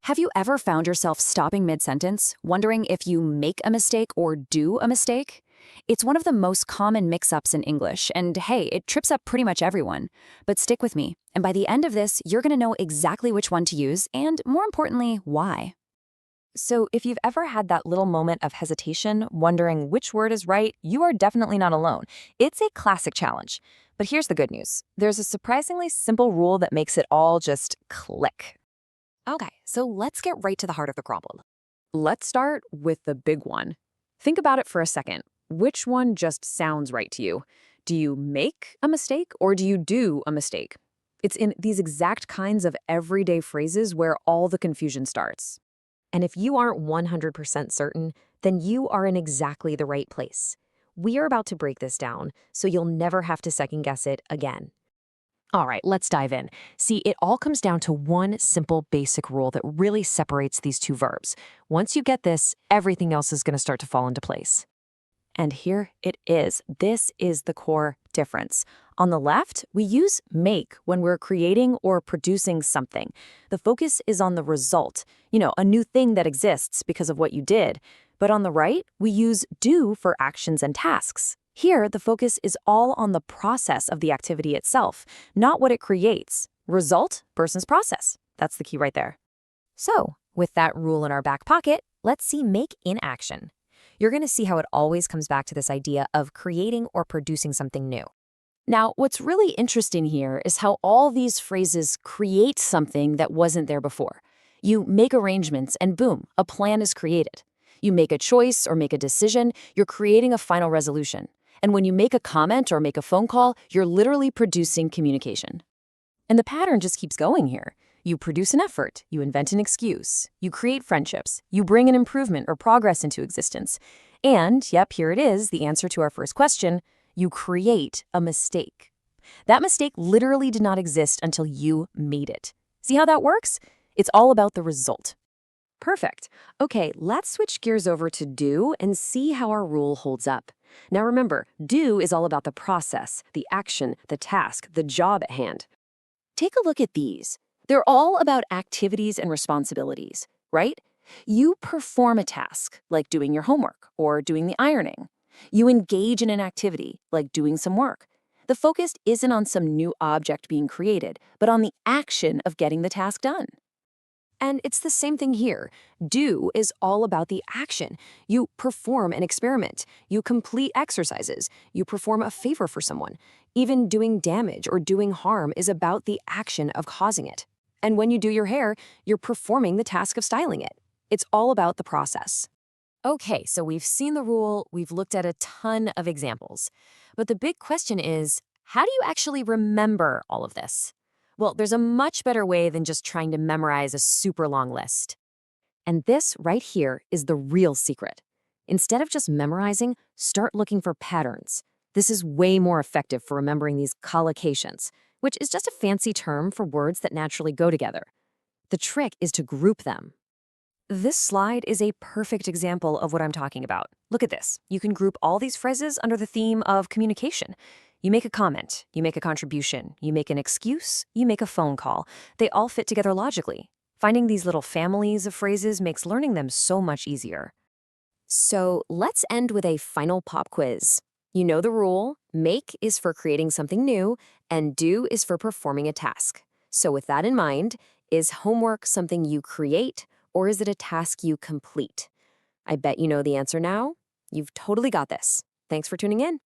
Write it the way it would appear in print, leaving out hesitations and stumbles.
Have you ever found yourself stopping mid-sentence, wondering if you make a mistake or do a mistake? It's one of the most common mix-ups in English, and hey, it trips up pretty much everyone. But stick with me, and by the end of this, you're going to know exactly which one to use, and more importantly, why. So, if you've ever had that little moment of hesitation, wondering which word is right, you are definitely not alone. It's a classic challenge. But here's the good news. There's a surprisingly simple rule that makes it all just click. Okay, so let's get right to the heart of the problem. Let's start with the big one. Think about it for a second. Which one just sounds right to you? Do you make a mistake or do you do a mistake? It's in these exact kinds of everyday phrases where all the confusion starts. And if you aren't 100% certain, then you are in exactly the right place. We are about to break this down, so you'll never have to second guess it again. All right, let's dive in. See, it all comes down to one simple basic rule that really separates these two verbs. Once you get this, everything else is going to start to fall into place. And here it is. This is the core difference. On the left, we use make when we're creating or producing something. The focus is on the result, a new thing that exists because of what you did. But on the right, we use do for actions and tasks. Here, the focus is all on the process of the activity itself, not what it creates. Result versus process. That's the key right there. So, with that rule in our back pocket, let's see make in action. You're going to see how it always comes back to this idea of creating or producing something new. Now, what's really interesting here is how all these phrases create something that wasn't there before. You make arrangements and boom, a plan is created. You make a choice or make a decision, you're creating a final resolution. And when you make a comment or make a phone call, you're literally producing communication. And the pattern just keeps going here. You produce an effort, you invent an excuse, you create friendships, you bring an improvement or progress into existence. And, yep, here it is, the answer to our first question, you create a mistake. That mistake literally did not exist until you made it. See how that works? It's all about the result. Perfect. Okay, let's switch gears over to do and see how our rule holds up. Now remember, do is all about the process, the action, the task, the job at hand. Take a look at these. They're all about activities and responsibilities, right? You perform a task, like doing your homework or doing the ironing. You engage in an activity, like doing some work. The focus isn't on some new object being created, but on the action of getting the task done. And it's the same thing here. Do is all about the action. You perform an experiment. You complete exercises. You perform a favor for someone. Even doing damage or doing harm is about the action of causing it. And when you do your hair, you're performing the task of styling it. It's all about the process. Okay, so we've seen the rule, we've looked at a ton of examples. But the big question is, how do you actually remember all of this? Well, there's a much better way than just trying to memorize a super long list. And this right here is the real secret. Instead of just memorizing, start looking for patterns. This is way more effective for remembering these collocations, which is just a fancy term for words that naturally go together. The trick is to group them. This slide is a perfect example of what I'm talking about. Look at this. You can group all these phrases under the theme of communication. You make a comment, you make a contribution, you make an excuse, you make a phone call. They all fit together logically. Finding these little families of phrases makes learning them so much easier. So let's end with a final pop quiz. You know the rule, make is for creating something new, and do is for performing a task. So with that in mind, is homework something you create, or is it a task you complete? I bet you know the answer now. You've totally got this. Thanks for tuning in.